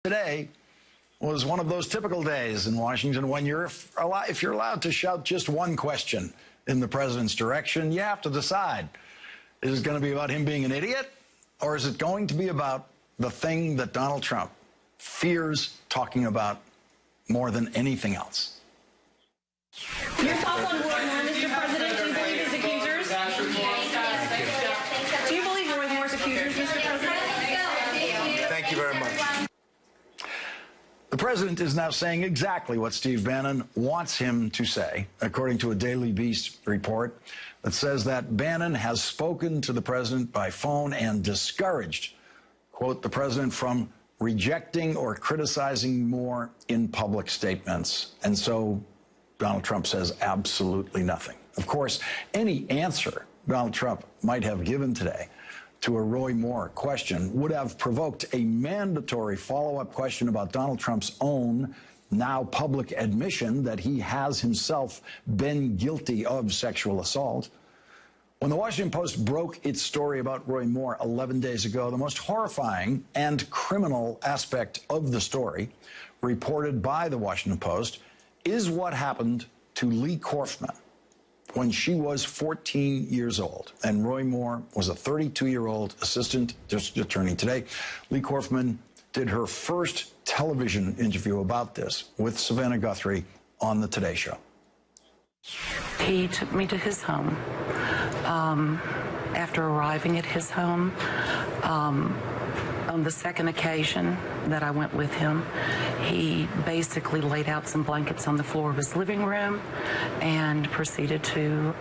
Today was one of those typical days in Washington when if you're allowed to shout just one question in the president's direction, you have to decide. Is it going to be about him being an idiot, or is it going to be about the thing that Donald Trump fears talking about more than anything else? Your thoughts on Roy Moore, Mr. President? Do you believe his accusers? Do you believe Roy Moore's accusers, Mr. President? Thank you very much. The president is now saying exactly what Steve Bannon wants him to say, according to a Daily Beast report that says that Bannon has spoken to the president by phone and discouraged, quote, the president from rejecting or criticizing Moore in public statements. And so Donald Trump says absolutely nothing. Of course, any answer Donald Trump might have given today to a Roy Moore question would have provoked a mandatory follow-up question about Donald Trump's own now public admission that he has himself been guilty of sexual assault. When the Washington Post broke its story about Roy Moore 11 days ago, the most horrifying and criminal aspect of the story, reported by the Washington Post, is what happened to Lee Korfman when she was 14 years old, and Roy Moore was a 32-year-old assistant district attorney. Today, Lee Korfman did her first television interview about this with Savannah Guthrie on the Today Show. He took me to his home. After arriving at his home, on the second occasion that I went with him, he basically laid out some blankets on the floor of his living room and proceeded to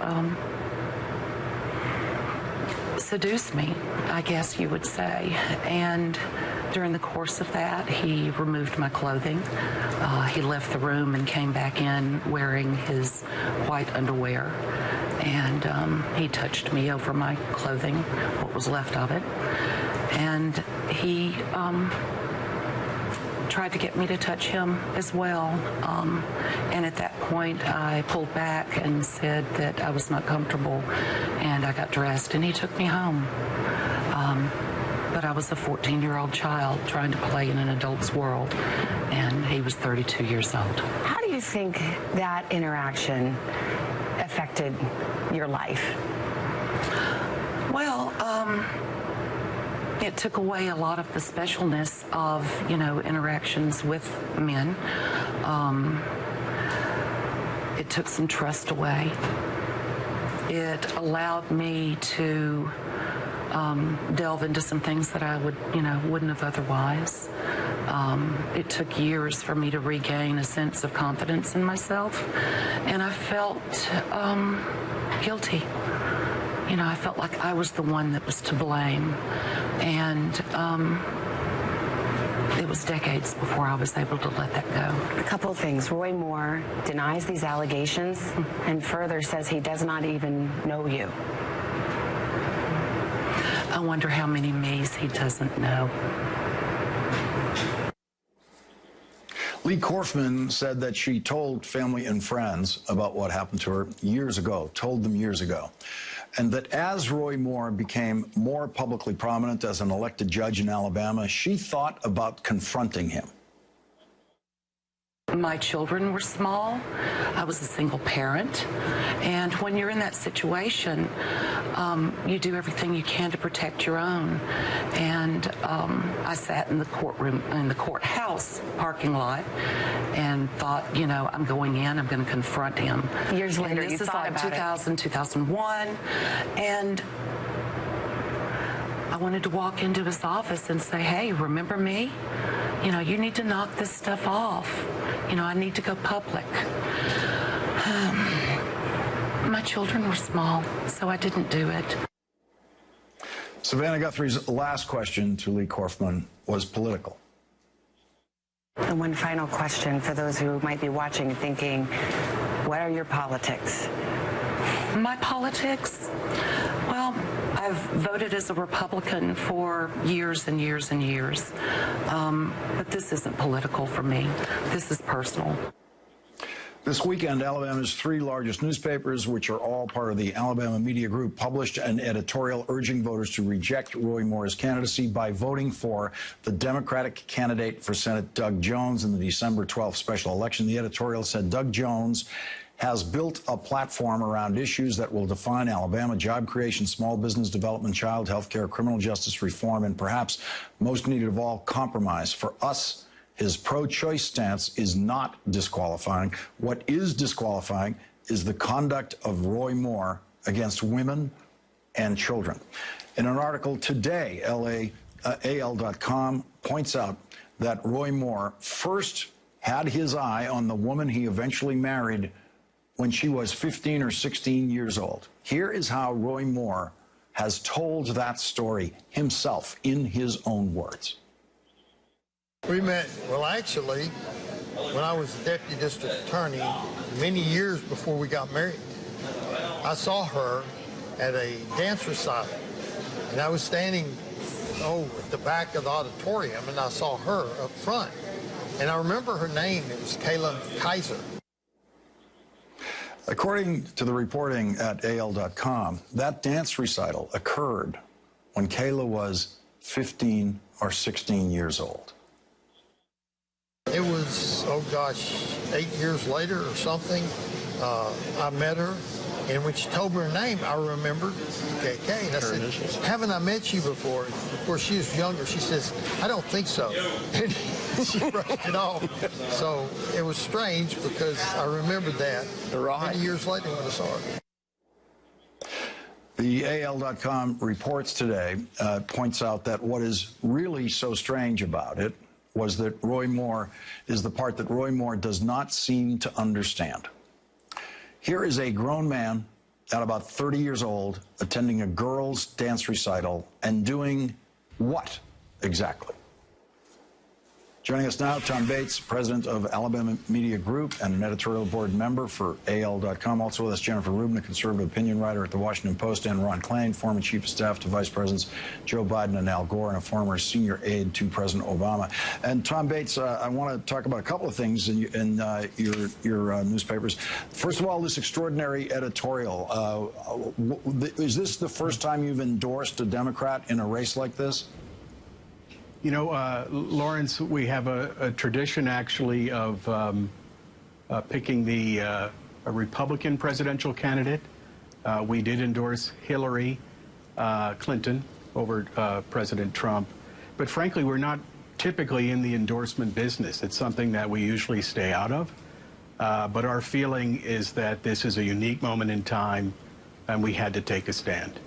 seduce me, I guess you would say. And during the course of that, he removed my clothing. He left the room and came back in wearing his white underwear. And he touched me over my clothing, what was left of it. And he tried to get me to touch him as well. And at that point, I pulled back and said that I was not comfortable, and I got dressed, and he took me home. But I was a 14-year-old child trying to play in an adult's world, and he was 32 years old. How do you think that interaction affected your life? Well, it took away a lot of the specialness of, interactions with men. It took some trust away. It allowed me to delve into some things that I wouldn't have otherwise. It took years for me to regain a sense of confidence in myself, and I felt guilty. I felt like I was the one that was to blame, and it was decades before I was able to let that go. A couple of things. Roy Moore denies these allegations and further says he does not even know you. I wonder how many me's he doesn't know. Lee Korfman said that she told family and friends about what happened to her years ago, told them years ago, and that as Roy Moore became more publicly prominent as an elected judge in Alabama, she thought about confronting him. My children were small. I was a single parent. And when you're in that situation, you do everything you can to protect your own. And I sat in the courtroom, in the courthouse parking lot, and thought, I'm going in, I'm going to confront him. Years later, you thought about it. 2000, 2001. And I wanted to walk into his office and say, hey, remember me? You need to knock this stuff off. I need to go public. My children were small, so I didn't do it. Savannah Guthrie's last question to Lee Korfman was political. And one final question for those who might be watching thinking, what are your politics? My politics? Well, I've voted as a Republican for years and years and years. But this isn't political for me. This is personal. This weekend, Alabama's three largest newspapers, which are all part of the Alabama Media Group, published an editorial urging voters to reject Roy Moore's candidacy by voting for the Democratic candidate for Senate, Doug Jones, in the December 12th special election. The editorial said Doug Jones has built a platform around issues that will define Alabama: job creation, small business development, child health care, criminal justice reform, and perhaps most needed of all, compromise. For us, his pro-choice stance is not disqualifying. What is disqualifying is the conduct of Roy Moore against women and children. In an article today, AL.com points out that Roy Moore first had his eye on the woman he eventually married when she was 15 or 16 years old. Here is how Roy Moore has told that story himself in his own words. We met, well, actually, when I was deputy district attorney, many years before we got married. I saw her at a dance recital, and I was standing, at the back of the auditorium, and I saw her up front. And I remember her name. It was Kayla Kaiser. According to the reporting at AL.com, that dance recital occurred when Kayla was 15 or 16 years old. It was, 8 years later or something, I met her, and when she told me her name, I remembered KK, and I said, haven't I met you before? Of course, she was younger. She says, I don't think so. And she brushed it off. So it was strange because I remembered that many years later when I saw her. The AL.com reports today points out that what is really so strange about it was that Roy Moore is the part that Roy Moore does not seem to understand. Here is a grown man at about 30 years old attending a girls' dance recital and doing what exactly? Joining us now, Tom Bates, president of Alabama Media Group and an editorial board member for AL.com. Also with us, Jennifer Rubin, a conservative opinion writer at the Washington Post, and Ron Klain, former chief of staff to Vice Presidents Joe Biden and Al Gore, and a former senior aide to President Obama. And Tom Bates, I want to talk about a couple of things in your newspapers. First of all, this extraordinary editorial. Is this the first time you've endorsed a Democrat in a race like this? You know, Lawrence, we have a tradition, actually, of picking a Republican presidential candidate. We did endorse Hillary Clinton over President Trump. But frankly, we're not typically in the endorsement business. It's something that we usually stay out of. But our feeling is that this is a unique moment in time, and we had to take a stand.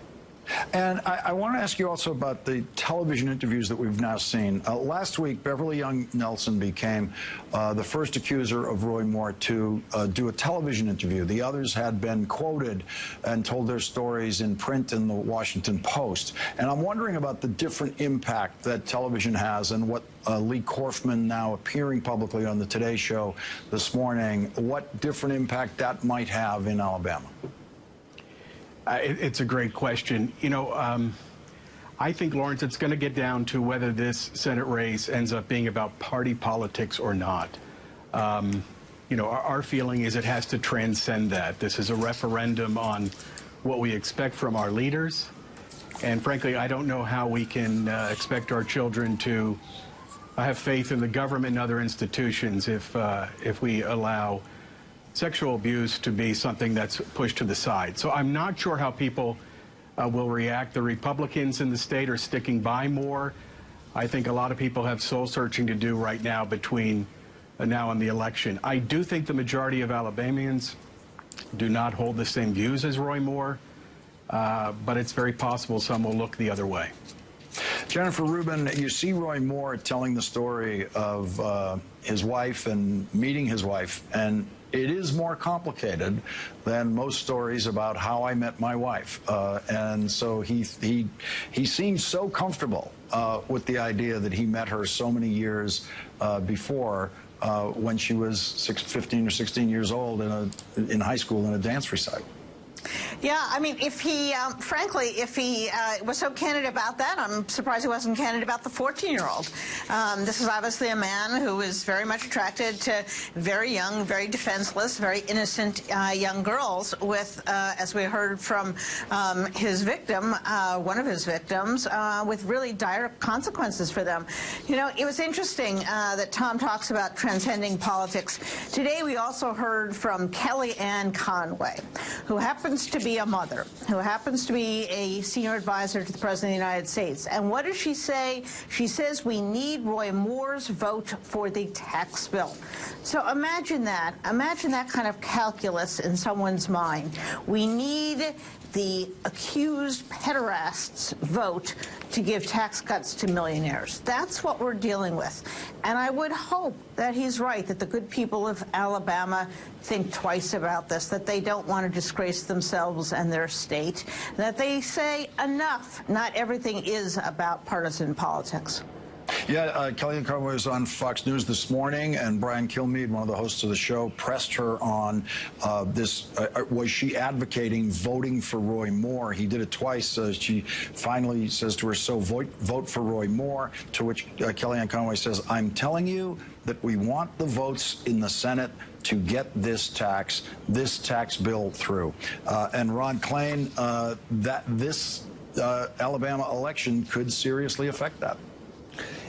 And I want to ask you also about the television interviews that we've now seen. Last week, Beverly Young Nelson became the first accuser of Roy Moore to do a television interview. The others had been quoted and told their stories in print in the Washington Post. And I'm wondering about the different impact that television has and what Lee Corfman, now appearing publicly on the Today Show this morning, what different impact that might have in Alabama. It's a great question. You know, I think, Lawrence, it's going to get down to whether this Senate race ends up being about party politics or not. You know, our feeling is it has to transcend that. This is a referendum on what we expect from our leaders. And frankly, I don't know how we can expect our children to have faith in the government and other institutions if we allow sexual abuse to be something that's pushed to the side. So I'm not sure how people will react. The Republicans in the state are sticking by Moore. I think a lot of people have soul searching to do right now between now and the election. I do think the majority of Alabamians do not hold the same views as Roy Moore, but it's very possible some will look the other way. Jennifer Rubin, you see Roy Moore telling the story of his wife and meeting his wife, and it is more complicated than most stories about how I met my wife. And so he seems so comfortable with the idea that he met her so many years before when she was 15 or 16 years old in high school in a dance recital. Yeah, I mean, if he, frankly, if he was so candid about that, I'm surprised he wasn't candid about the 14-year-old. This is obviously a man who is very much attracted to very young, very defenseless, very innocent young girls with, as we heard from his victim, one of his victims, with really dire consequences for them. You know, it was interesting that Tom talks about transcending politics. Today we also heard from Kellyanne Conway, who happens to be a mother, who happens to be a senior advisor to the President of the United States. And what does she say? She says we need Roy Moore's vote for the tax bill. So imagine that. Imagine that kind of calculus in someone's mind. We need the accused pederasts vote to give tax cuts to millionaires. That's what we're dealing with. And I would hope that he's right, that the good people of Alabama think twice about this, that they don't want to disgrace themselves and their state, that they say enough. Not everything is about partisan politics. Yeah, Kellyanne Conway was on Fox News this morning, and Brian Kilmeade, one of the hosts of the show, pressed her on this. Was she advocating voting for Roy Moore? He did it twice. She finally says to her, so vote for Roy Moore, to which Kellyanne Conway says, I'm telling you that we want the votes in the Senate to get this tax bill through. And Ron Klain, that this Alabama election could seriously affect that.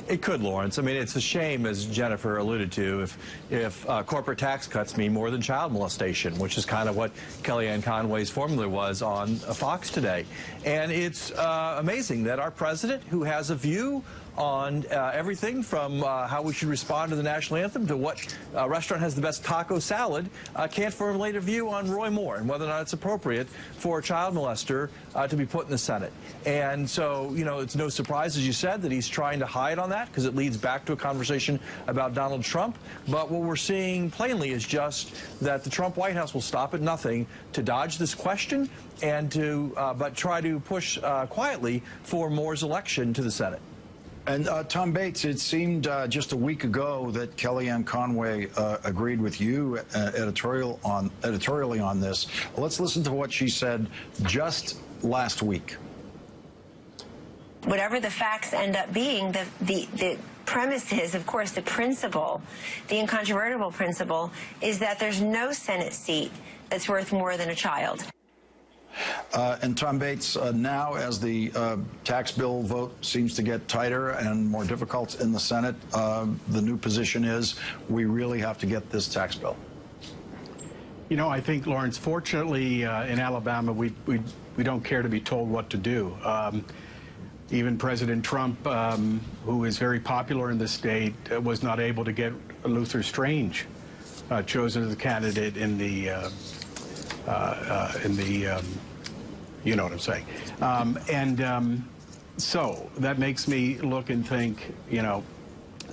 It could, Lawrence. I mean, it's a shame, as Jennifer alluded to, if corporate tax cuts mean more than child molestation, which is kind of what Kellyanne Conway's formula was on Fox today. And it's amazing that our president, who has a view on everything from how we should respond to the national anthem to what restaurant has the best taco salad, can't formulate a view on Roy Moore and whether or not it's appropriate for a child molester to be put in the Senate. And so, you know, it's no surprise, as you said, that he's trying to hide on that because it leads back to a conversation about Donald Trump. But what we're seeing plainly is just that the Trump White House will stop at nothing to dodge this question and to but try to push quietly for Moore's election to the Senate. And Tom Bates, it seemed just a week ago that Kellyanne Conway agreed with you editorially on this. Let's listen to what she said just last week. Whatever the facts end up being, the premise is, of course, the principle, the incontrovertible principle, is that there's no Senate seat that's worth more than a child. And Tom Bates, now as the tax bill vote seems to get tighter and more difficult in the Senate, the new position is we really have to get this tax bill. You know, I think, Lawrence, fortunately in Alabama, we don't care to be told what to do. Even President Trump, who is very popular in the state, was not able to get Luther Strange chosen as the candidate in the you know what I'm saying. So that makes me look and think, you know,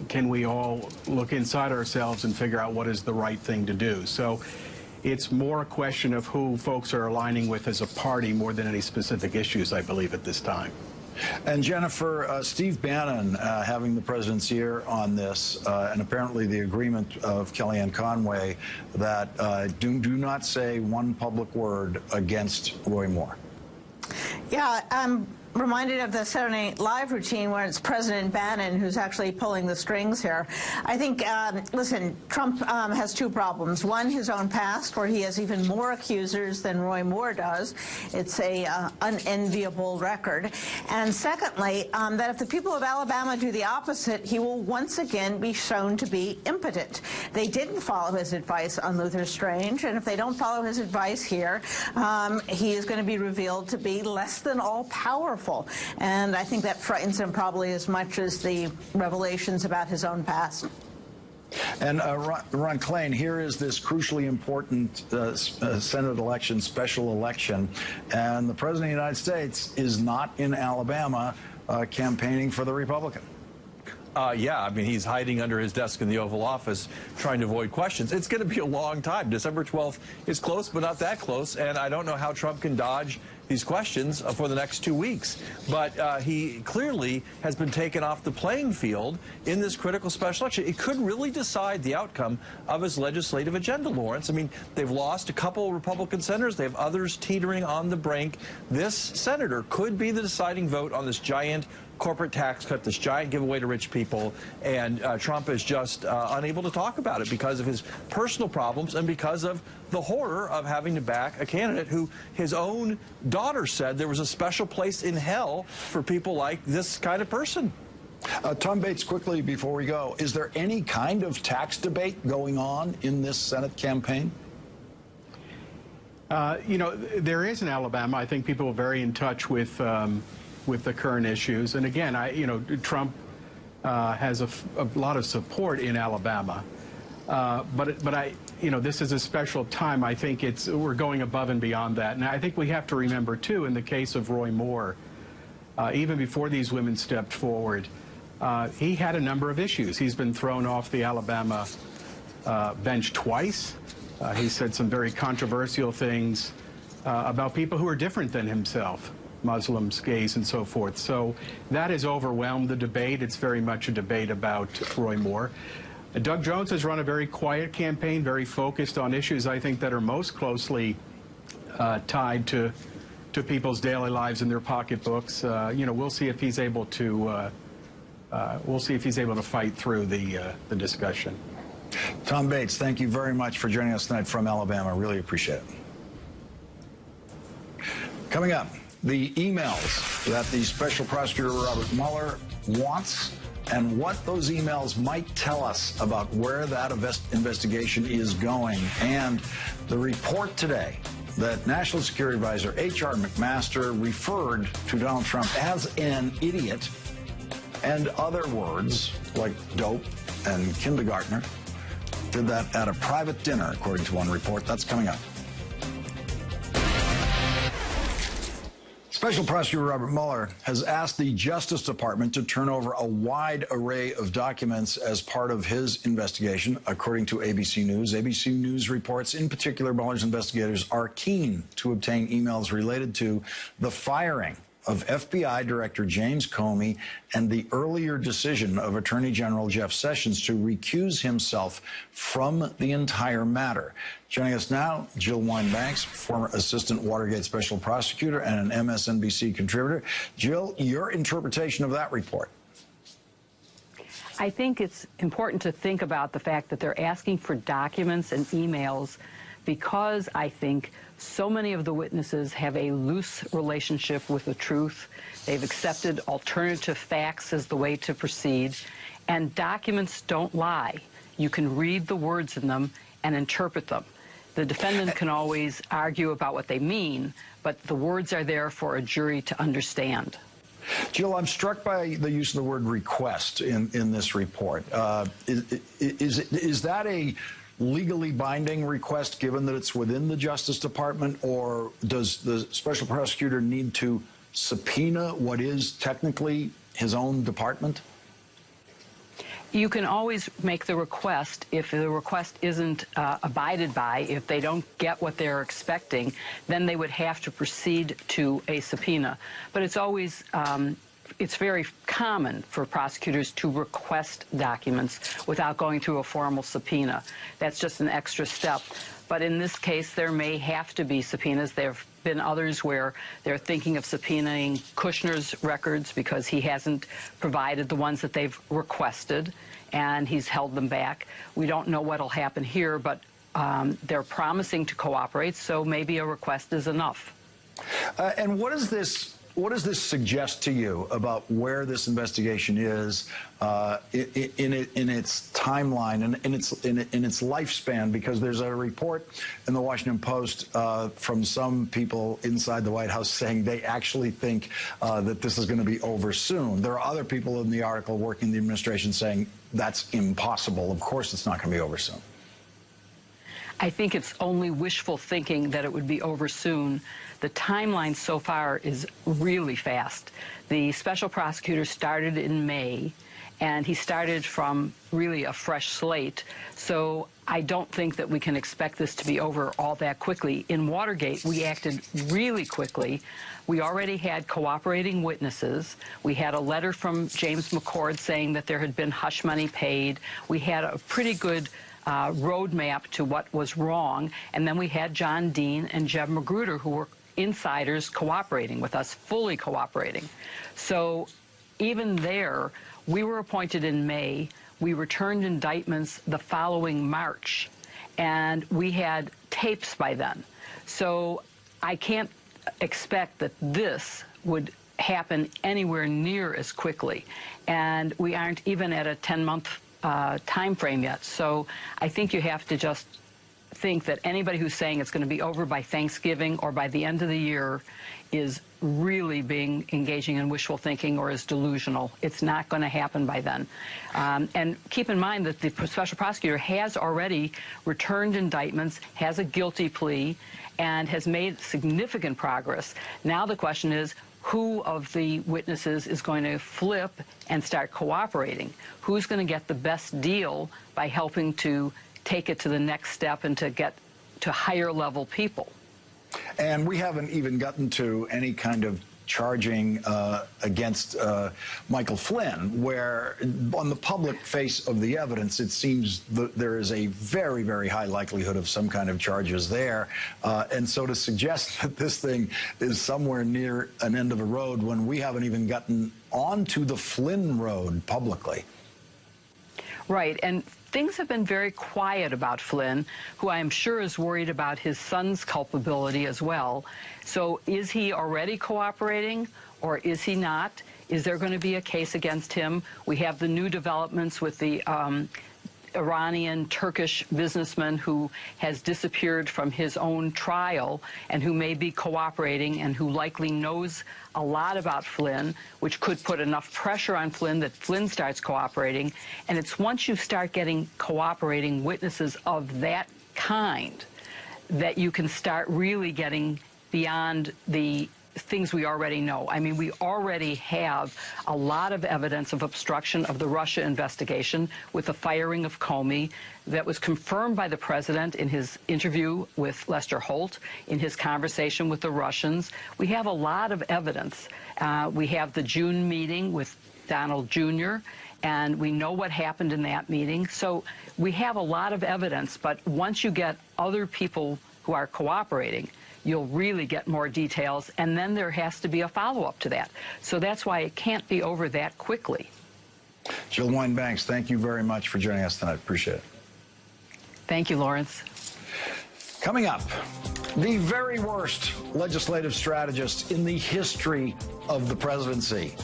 can we all look inside ourselves and figure out what is the right thing to do? So it's more a question of who folks are aligning with as a party more than any specific issues, I believe, at this time. And Jennifer, Steve Bannon having the president's ear on this, and apparently the agreement of Kellyanne Conway that do not say one public word against Roy Moore. Yeah, I'm reminded of the Saturday Night Live routine where it's President Bannon who's actually pulling the strings here. I think, listen, Trump has two problems. One, his own past, where he has even more accusers than Roy Moore does. It's a unenviable record. And secondly, that if the people of Alabama do the opposite, he will once again be shown to be impotent. They didn't follow his advice on Luther Strange, and if they don't follow his advice here, he is going to be revealed to be less than all-powerful. And I think that frightens him probably as much as the revelations about his own past. And Ron Klain, here is this crucially important Senate election, special election, and the President of the United States is not in Alabama campaigning for the Republican. Yeah, I mean, he's hiding under his desk in the Oval Office trying to avoid questions. It's going to be a long time. December 12th is close, but not that close, and I don't know how Trump can dodge these questions for the next 2 weeks. But he clearly has been taken off the playing field in this critical special election. It could really decide the outcome of his legislative agenda, Lawrence. I mean, they've lost a couple Republican senators. They have others teetering on the brink. This senator could be the deciding vote on this giant corporate tax cut, this giant giveaway to rich people, and Trump is just unable to talk about it because of his personal problems and because of the horror of having to back a candidate who his own daughter said there was a special place in hell for people like this kind of person. Tom Bates, quickly before we go, is there any kind of tax debate going on in this Senate campaign? You know, there is in Alabama. I think people are very in touch with the current issues. And again, you know, Trump has a lot of support in Alabama. But you know, this is a special time. I think we're going above and beyond that. And I think we have to remember, too, in the case of Roy Moore, even before these women stepped forward, he had a number of issues. He's been thrown off the Alabama bench twice. He said some very controversial things about people who are different than himself. Muslims, gays, and so forth. So that has overwhelmed the debate. It's very much a debate about Roy Moore. Doug Jones has run a very quiet campaign, very focused on issues, I think, that are most closely tied to people's daily lives and their pocketbooks. You know, we'll see if he's able to fight through the discussion. Tom Bates, thank you very much for joining us tonight from Alabama. Really appreciate it. Coming up, the emails that the special prosecutor Robert Mueller wants and what those emails might tell us about where that investigation is going, and the report today that National Security Advisor H.R. McMaster referred to Donald Trump as an idiot and other words like dope and kindergartner. Did that at a private dinner, according to one report. That's coming up. Special Prosecutor Robert Mueller has asked the Justice Department to turn over a wide array of documents as part of his investigation, according to ABC News. ABC News reports, in particular, Mueller's investigators are keen to obtain emails related to the firing of FBI Director James Comey and the earlier decision of Attorney General Jeff Sessions to recuse himself from the entire matter. Joining us now, Jill Wine-Banks, former Assistant Watergate Special Prosecutor and an MSNBC contributor. Jill, your interpretation of that report? I think it's important to think about the fact that they're asking for documents and emails because I think so many of the witnesses have a loose relationship with the truth. They've accepted alternative facts as the way to proceed, and documents don't lie. You can read the words in them and interpret them. The defendant can always argue about what they mean, but the words are there for a jury to understand. Jill, I'm struck by the use of the word request in this report. Is that a legally binding request, given that it's within the Justice Department, or does the special prosecutor need to subpoena what is technically his own department? You can always make the request if the request isn't abided by. If they don't get what they're expecting, then they would have to proceed to a subpoena. But it's always it's very common for prosecutors to request documents without going through a formal subpoena. That's just an extra step. But in this case, there may have to be subpoenas. There have been others where they're thinking of subpoenaing Kushner's records because he hasn't provided the ones that they've requested, and he's held them back. We don't know what'll happen here, but they're promising to cooperate, so maybe a request is enough. And what does this suggest to you about where this investigation is in its timeline and in its lifespan? Because there's a report in the Washington Post from some people inside the White House saying they actually think that this is going to be over soon. There are other people in the article working in the administration saying that's impossible. Of course it's not going to be over soon. I think it's only wishful thinking that it would be over soon. The timeline so far is really fast. The special prosecutor started in May, and he started from really a fresh slate. So I don't think that we can expect this to be over all that quickly. In Watergate, we acted really quickly. We already had cooperating witnesses. We had a letter from James McCord saying that there had been hush money paid. We had a pretty good roadmap to what was wrong. And then we had John Dean and Jeb Magruder, who were insiders, cooperating with us, fully cooperating. So even there, we were appointed in May. We returned indictments the following March, and we had tapes by then. So I can't expect that this would happen anywhere near as quickly. And we aren't even at a 10-month time frame yet. So I think you have to just think that anybody who's saying it's going to be over by Thanksgiving or by the end of the year is really engaging in wishful thinking or is delusional. It's not going to happen by then. And keep in mind that the special prosecutor has already returned indictments, has a guilty plea, and has made significant progress. Now the question is, who of the witnesses is going to flip and start cooperating? Who's going to get the best deal by helping to take it to the next step and to get to higher level people? And we haven't even gotten to any kind of charging against Michael Flynn, where on the public face of the evidence, it seems that there is a very, very high likelihood of some kind of charges there. And so to suggest that this thing is somewhere near an end of a road when we haven't even gotten onto the Flynn road publicly. Right. And things have been very quiet about Flynn, who I am sure is worried about his son's culpability as well. So is he already cooperating or is he not? Is there going to be a case against him? We have the new developments with the Iranian Turkish businessman who has disappeared from his own trial and who may be cooperating and who likely knows a lot about Flynn, which could put enough pressure on Flynn that Flynn starts cooperating. And it's once you start getting cooperating witnesses of that kind that you can start really getting beyond the things we already know. I mean, we already have a lot of evidence of obstruction of the Russia investigation with the firing of Comey that was confirmed by the president in his interview with Lester Holt, in his conversation with the Russians. We have a lot of evidence. We have the June meeting with Donald Jr., and we know what happened in that meeting. So we have a lot of evidence, but once you get other people who are cooperating, you'll really get more details, and then there has to be a follow-up to that. So that's why it can't be over that quickly. Jill Wine-Banks, thank you very much for joining us tonight. Appreciate it. Thank you, Lawrence. Coming up, the very worst legislative strategist in the history of the presidency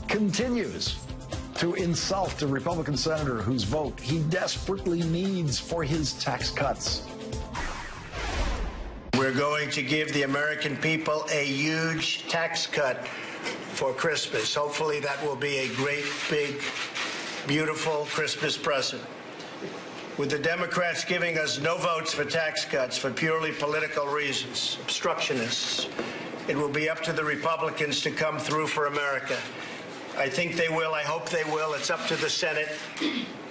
continues to insult a Republican senator whose vote he desperately needs for his tax cuts. We're going to give the American people a huge tax cut for Christmas. Hopefully that will be a great, big, beautiful Christmas present. With the Democrats giving us no votes for tax cuts for purely political reasons, obstructionists, it will be up to the Republicans to come through for America. I think they will. I hope they will. It's up to the Senate.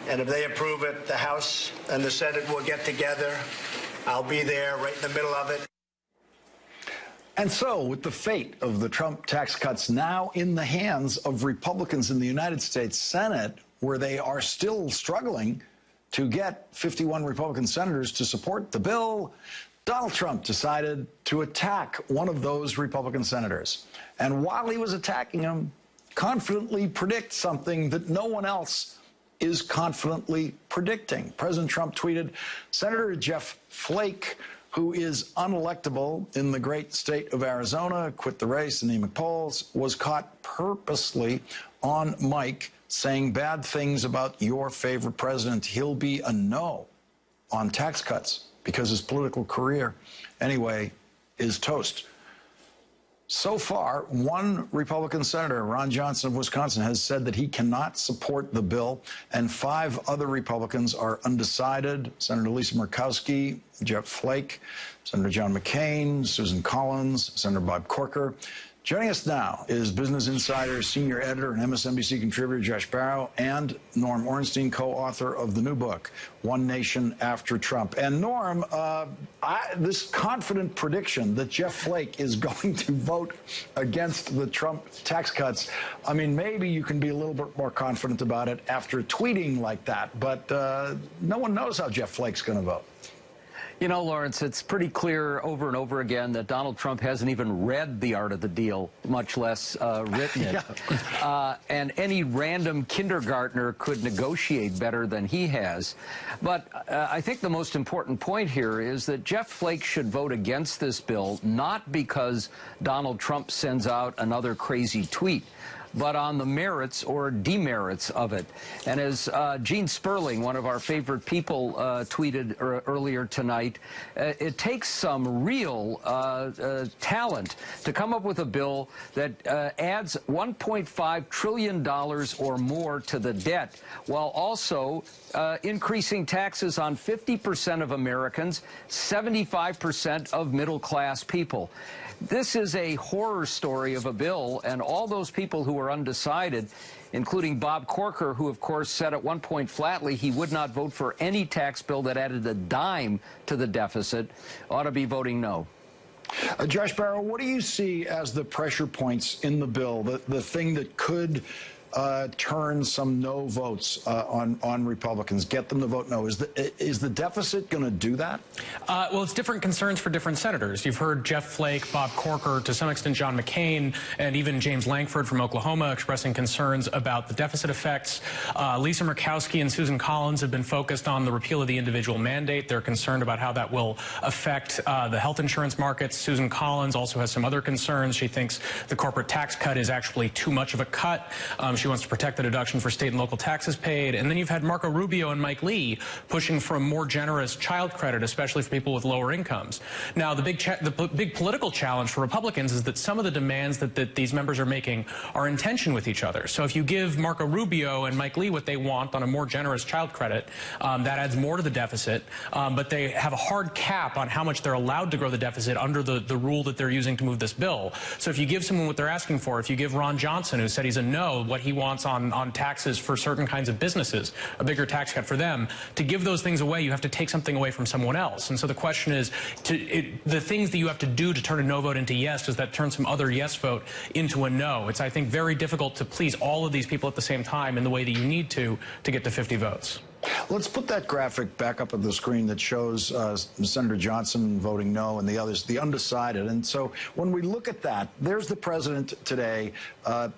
And if they approve it, the House and the Senate will get together. I'll be there right in the middle of it. And so, with the fate of the Trump tax cuts now in the hands of Republicans in the United States Senate, where they are still struggling to get 51 Republican senators to support the bill, Donald Trump decided to attack one of those Republican senators. And while he was attacking him, confidently predict something that no one else is confidently predicting. President Trump tweeted, Senator Jeff Flake, who is unelectable in the great state of Arizona, quit the race in anemic polls, was caught purposely on mic saying bad things about your favorite president. He'll be a no on tax cuts because his political career, anyway, is toast. So far, one Republican senator, Ron Johnson of Wisconsin, has said that he cannot support the bill, and 5 other Republicans are undecided. Senator Lisa Murkowski, Jeff Flake, Senator John McCain, Susan Collins, Senator Bob Corker, Joining us now is Business Insider senior editor and MSNBC contributor Josh Barro and Norm Ornstein, co-author of the new book, One Nation After Trump. And Norm, this confident prediction that Jeff Flake is going to vote against the Trump tax cuts, I mean, maybe you can be a little bit more confident about it after tweeting like that, but no one knows how Jeff Flake's going to vote. You know, Lawrence, it's pretty clear over and over again that Donald Trump hasn't even read The Art of the Deal, much less written it. And any random kindergartner could negotiate better than he has. But I think the most important point here is that Jeff Flake should vote against this bill, not because Donald Trump sends out another crazy tweet, but on the merits or demerits of it. And as Gene Sperling, one of our favorite people, tweeted earlier tonight, it takes some real talent to come up with a bill that adds $1.5 trillion or more to the debt, while also increasing taxes on 50% of Americans, 75% of middle-class people. This is a horror story of a bill, and all those people who are undecided, including Bob Corker, who, of course, said at one point flatly he would not vote for any tax bill that added a dime to the deficit, ought to be voting no. Josh Barro, what do you see as the pressure points in the bill, the thing that could turn some no votes on Republicans, get them to vote no? Is the deficit going to do that? Well, it's different concerns for different senators. You've heard Jeff Flake, Bob Corker, to some extent John McCain, and even James Lankford from Oklahoma expressing concerns about the deficit effects. Lisa Murkowski and Susan Collins have been focused on the repeal of the individual mandate. They're concerned about how that will affect the health insurance markets. Susan Collins also has some other concerns. She thinks the corporate tax cut is actually too much of a cut. She wants to protect the deduction for state and local taxes paid. And then you've had Marco Rubio and Mike Lee pushing for a more generous child credit, especially for people with lower incomes. Now, the big political challenge for Republicans is that some of the demands that these members are making are in tension with each other. So if you give Marco Rubio and Mike Lee what they want on a more generous child credit, that adds more to the deficit, but they have a hard cap on how much they're allowed to grow the deficit under the rule that they're using to move this bill. So if you give someone what they're asking for, if you give Ron Johnson, who said he's a no, what he wants on taxes for certain kinds of businesses, a bigger tax cut for them, to give those things away, you have to take something away from someone else. And so the question is, the things that you have to do to turn a no vote into yes, does that turn some other yes vote into a no? It's, I think, very difficult to please all of these people at the same time in the way that you need to get to 50 votes. Let's put that graphic back up on the screen that shows Senator Johnson voting no and the others, the undecided. And so when we look at that, there's the president today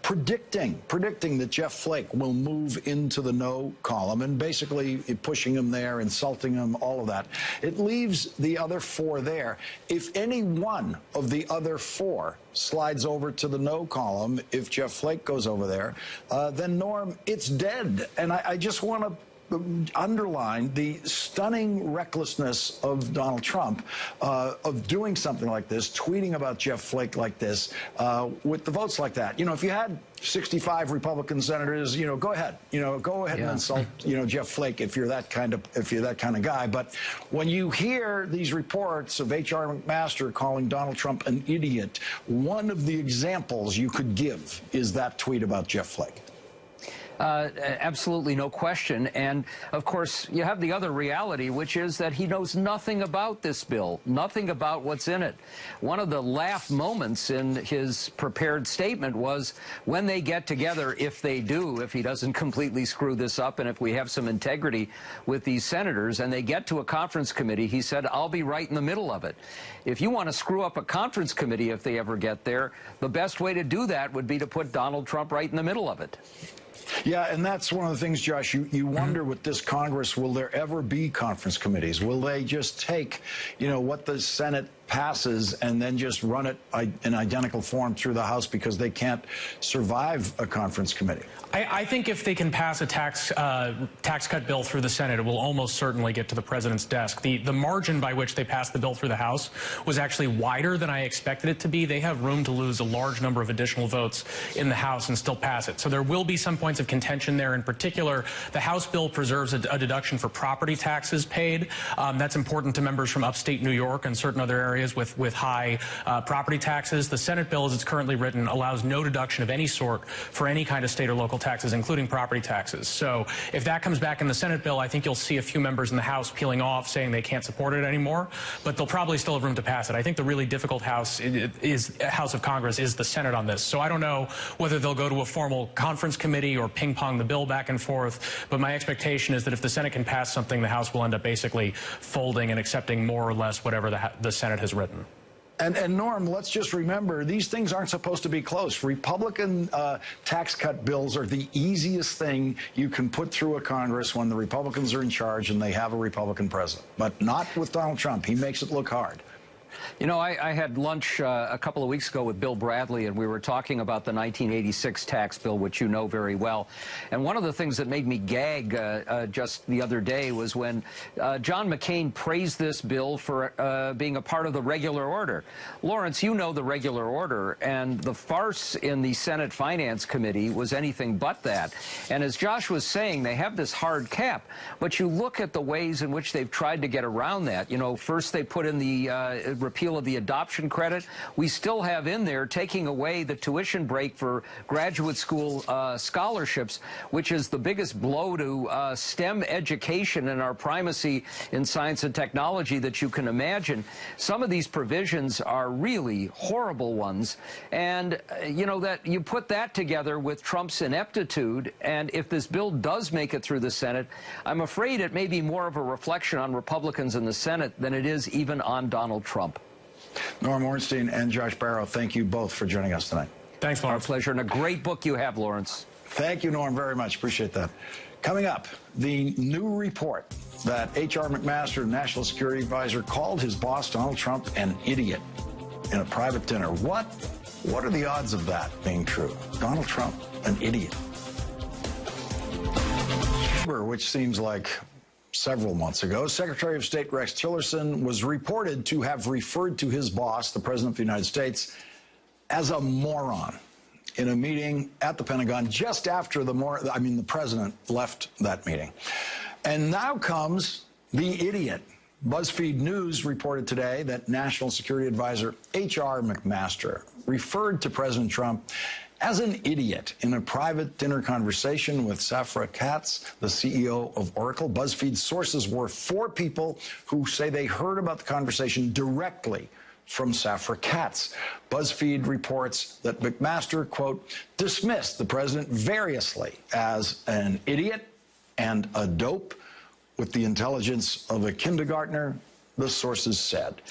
predicting that Jeff Flake will move into the no column and basically pushing him there, insulting him, all of that. It leaves the other four there. If any one of the other four slides over to the no column, if Jeff Flake goes over there, then, Norm, it's dead. And I just want to underline the stunning recklessness of Donald Trump of doing something like this, tweeting about Jeff Flake like this, with the votes like that. You know, if you had 65 Republican senators, you know, go ahead and insult, Jeff Flake if you're that kind of guy. But when you hear these reports of H.R. McMaster calling Donald Trump an idiot, one of the examples you could give is that tweet about Jeff Flake. Absolutely, no question. And, of course, you have the other reality, which is that he knows nothing about this bill, nothing about what's in it. One of the laugh moments in his prepared statement was when they get together, if they do, if he doesn't completely screw this up, and if we have some integrity with these senators, and they get to a conference committee, he said, I'll be right in the middle of it. If you want to screw up a conference committee if they ever get there, the best way to do that would be to put Donald Trump right in the middle of it. Yeah, and that's one of the things, Josh, you wonder with this Congress, will there ever be conference committees? Will they just take, what the Senate passes and then just run it in identical form through the House because they can't survive a conference committee? I think if they can pass a tax cut bill through the Senate, it will almost certainly get to the president's desk. The margin by which they passed the bill through the House was actually wider than I expected it to be. They have room to lose a large number of additional votes in the House and still pass it. So there will be some points of contention there. In particular, the House bill preserves a deduction for property taxes paid. That's important to members from upstate New York and certain other areas areas with high property taxes. The Senate bill, as it's currently written, allows no deduction of any sort for any kind of state or local taxes, including property taxes. So if that comes back in the Senate bill, I think you'll see a few members in the House peeling off, saying they can't support it anymore, but they'll probably still have room to pass it. I think the really difficult House of Congress is the Senate on this. So I don't know whether they'll go to a formal conference committee or ping-pong the bill back and forth, but my expectation is that if the Senate can pass something, the House will end up basically folding and accepting more or less whatever the Senate has written. And Norm, let's just remember, these things aren't supposed to be close. Republican tax cut bills are the easiest thing you can put through a Congress when the Republicans are in charge and they have a Republican president. But not with Donald Trump. He makes it look hard. You know, I had lunch a couple of weeks ago with Bill Bradley, and we were talking about the 1986 tax bill, which you know very well. And one of the things that made me gag just the other day was when John McCain praised this bill for being a part of the regular order. Lawrence, you know the regular order, and the farce in the Senate Finance Committee was anything but that. And as Josh was saying, they have this hard cap, but you look at the ways in which they've tried to get around that. You know, first they put in the repeal of the adoption credit. We still have in there taking away the tuition break for graduate school scholarships, which is the biggest blow to STEM education and our primacy in science and technology that you can imagine. Some of these provisions are really horrible ones. And, you know, that you put that together with Trump's ineptitude, and if this bill does make it through the Senate, I'm afraid it may be more of a reflection on Republicans in the Senate than it is even on Donald Trump. Norm Ornstein and Josh Barro, thank you both for joining us tonight. Thanks, Lawrence. Our pleasure, and a great book you have, Lawrence. Thank you, Norm, very much. Appreciate that. Coming up, the new report that H.R. McMaster, National Security Advisor, called his boss, Donald Trump, an idiot in a private dinner. What are the odds of that being true? Donald Trump, an idiot. Which seems like several months ago, Secretary of State Rex Tillerson was reported to have referred to his boss, the President of the United States, as a moron in a meeting at the Pentagon just after the President left that meeting. And now comes the idiot. BuzzFeed News reported today that National Security Advisor H.R. McMaster referred to President Trump as an idiot in a private dinner conversation with Safra Katz, the CEO of Oracle. BuzzFeed's sources were 4 people who say they heard about the conversation directly from Safra Katz. BuzzFeed reports that McMaster, quote, dismissed the president variously as an idiot and a dope with the intelligence of a kindergartner, the sources said.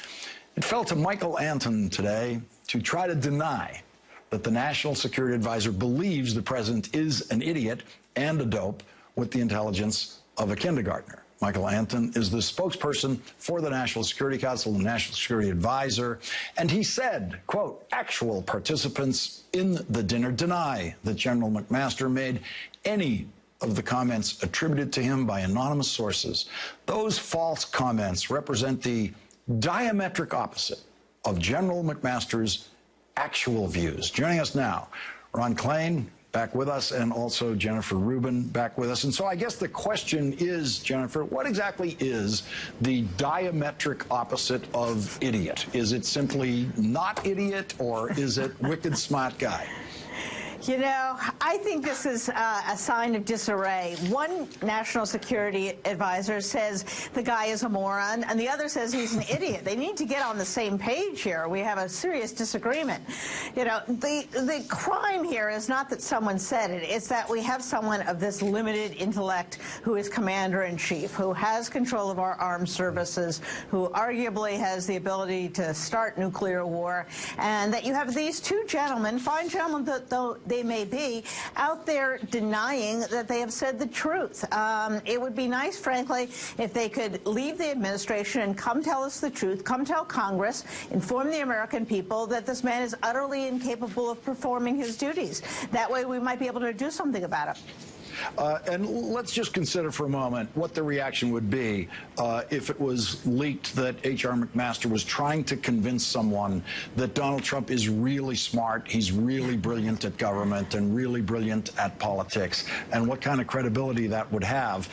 It fell to Michael Anton today to try to deny that the National Security Advisor believes the president is an idiot and a dope with the intelligence of a kindergartner. Michael Anton is the spokesperson for the National Security Council, the National Security Advisor, and he said, quote, actual participants in the dinner deny that General McMaster made any of the comments attributed to him by anonymous sources. Those false comments represent the diametric opposite of General McMaster's actual views. Joining us now, Ron Klain, back with us, and also Jennifer Rubin, back with us. And so I guess the question is, Jennifer, what exactly is the diametric opposite of idiot? Is it simply not idiot, or is it wicked smart guy? You know, I think this is a sign of disarray. One national security advisor says the guy is a moron, and the other says he's an idiot. They need to get on the same page here. We have a serious disagreement. You know, the crime here is not that someone said it. It's that we have someone of this limited intellect who is commander-in-chief, who has control of our armed services, who arguably has the ability to start nuclear war, and that you have these 2 gentlemen, fine gentlemen though they may be, out there denying that they have said the truth. It would be nice, frankly, if they could leave the administration and come tell us the truth, come tell Congress, inform the American people that this man is utterly incapable of performing his duties. That way we might be able to do something about it. And let's just consider for a moment what the reaction would be if it was leaked that H.R. McMaster was trying to convince someone that Donald Trump is really smart, he's really brilliant at government and really brilliant at politics, and what kind of credibility that would have.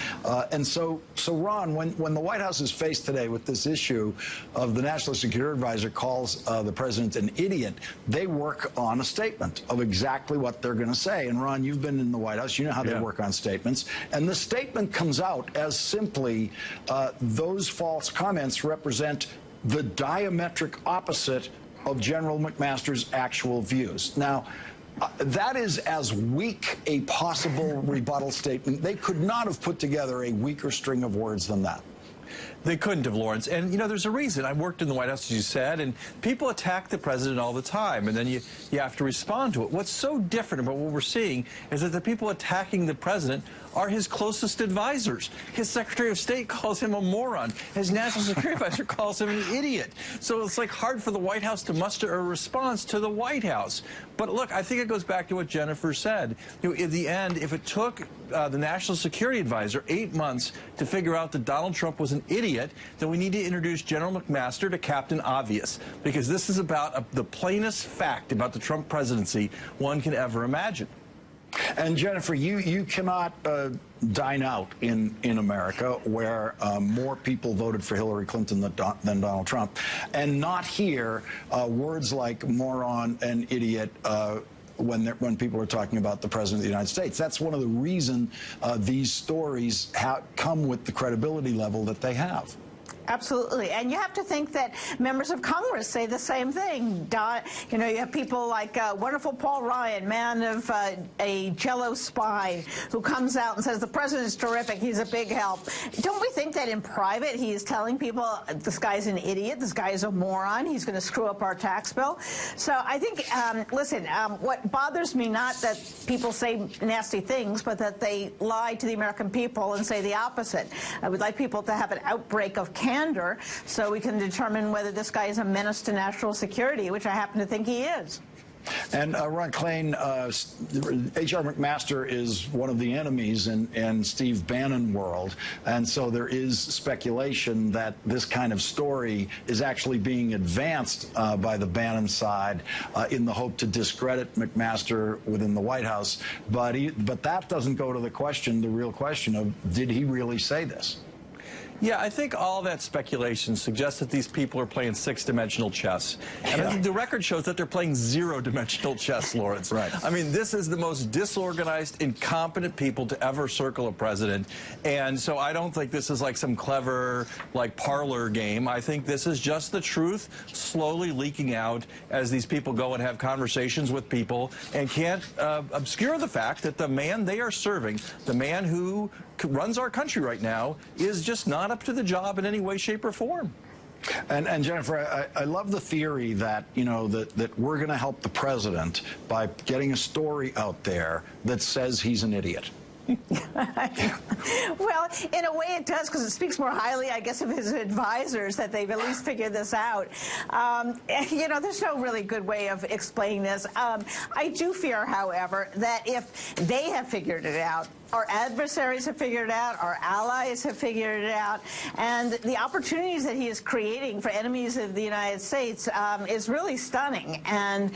And so Ron, when the White House is faced today with this issue of the National Security Advisor calls the president an idiot, they work on a statement of exactly what they're going to say. And Ron, you've been in the White House. You know how they work on statements. And the statement comes out as simply those false comments represent the diametric opposite of General McMaster's actual views. Now, that is as weak a possible rebuttal statement. They could not have put together a weaker string of words than that. They couldn't have, Lawrence. And, you know, there's a reason. I worked in the White House, as you said, and people attack the president all the time, and then you have to respond to it. What's so different about what we're seeing is that the people attacking the president are his closest advisors. His Secretary of State calls him a moron. His National Security Advisor calls him an idiot. So it's like hard for the White House to muster a response to the White House. But look, I think it goes back to what Jennifer said. You know, in the end, if it took the National Security Advisor 8 months to figure out that Donald Trump was an idiot, then we need to introduce General McMaster to Captain Obvious, because this is about the plainest fact about the Trump presidency one can ever imagine. And Jennifer, you cannot dine out in America where more people voted for Hillary Clinton than Donald Trump, and not hear words like moron and idiot when people are talking about the President of the United States. That's one of the reasons these stories come with the credibility level that they have. Absolutely. And you have to think that members of Congress say the same thing. You know, you have people like wonderful Paul Ryan, man of a Jell-O spine, who comes out and says the president is terrific, he's a big help. Don't we think that in private he is telling people this guy's an idiot, this guy is a moron, he's going to screw up our tax bill? So I think, listen, what bothers me, not that people say nasty things, but that they lie to the American people and say the opposite. I would like people to have an outbreak of candor so we can determine whether this guy is a menace to national security, which I happen to think he is. And Ron Klain, H.R. McMaster is one of the enemies in Steve Bannon world, and so there is speculation that this kind of story is actually being advanced by the Bannon side in the hope to discredit McMaster within the White House. But that doesn't go to the question, the real question of, did he really say this? Yeah, I think all that speculation suggests that these people are playing six-dimensional chess. And I think the record shows that they're playing zero-dimensional chess, Lawrence. Right. I mean, this is the most disorganized, incompetent people to ever circle a president. And so I don't think this is like some clever, like, parlor game. I think this is just the truth slowly leaking out as these people go and have conversations with people and can't obscure the fact that the man they are serving, the man who runs our country right now, is just not up to the job in any way, shape, or form. And Jennifer, I love the theory that, you know, that we're going to help the president by getting a story out there that says he's an idiot. Well, in a way it does, because it speaks more highly, I guess, of his advisors that they've at least figured this out. You know, there's no really good way of explaining this. I do fear, however, that if they have figured it out, our adversaries have figured it out, our allies have figured it out, and the opportunities that he is creating for enemies of the United States is really stunning. And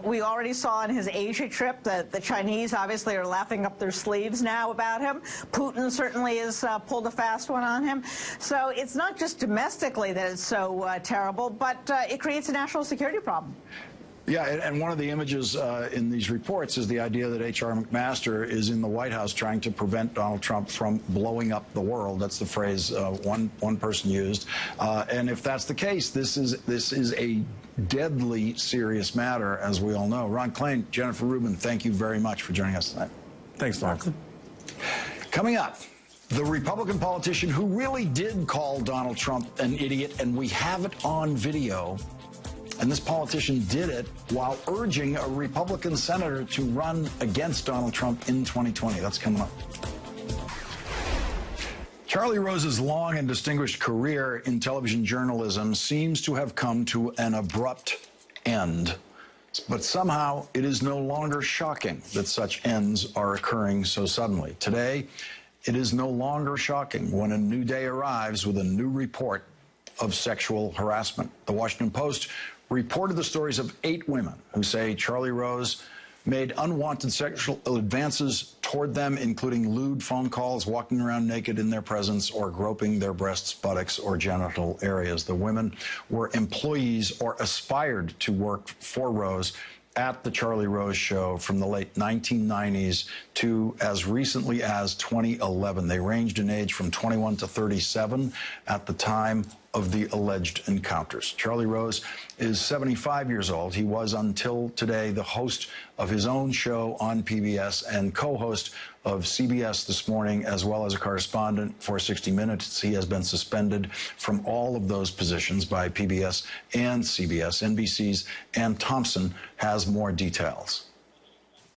we already saw on his Asia trip that the Chinese obviously are laughing up their sleeves now about him. Putin certainly has pulled a fast one on him. So it's not just domestically that it's so terrible, but it creates a national security problem. Yeah, and one of the images in these reports is the idea that H.R. McMaster is in the White House trying to prevent Donald Trump from blowing up the world. That's the phrase one person used. And if that's the case, this is a deadly serious matter, as we all know. Ron Klain, Jennifer Rubin, thank you very much for joining us tonight. Thanks, Lawrence. Coming up, the Republican politician who really did call Donald Trump an idiot, and we have it on video. And this politician did it while urging a Republican senator to run against Donald Trump in 2020. That's coming up. Charlie Rose's long and distinguished career in television journalism seems to have come to an abrupt end. But somehow it is no longer shocking that such ends are occurring so suddenly. Today, it is no longer shocking when a new day arrives with a new report of sexual harassment. The Washington Post reported the stories of 8 women who say Charlie Rose made unwanted sexual advances toward them, including lewd phone calls, walking around naked in their presence, or groping their breasts, buttocks, or genital areas. The women were employees or aspired to work for Rose at the Charlie Rose Show from the late 1990s to as recently as 2011. They ranged in age from 21 to 37 at the time of the alleged encounters. Charlie Rose is 75 years old. He was until today the host of his own show on PBS and co-host of CBS This Morning, as well as a correspondent for 60 Minutes. He has been suspended from all of those positions by PBS and CBS. NBC's Ann Thompson has more details.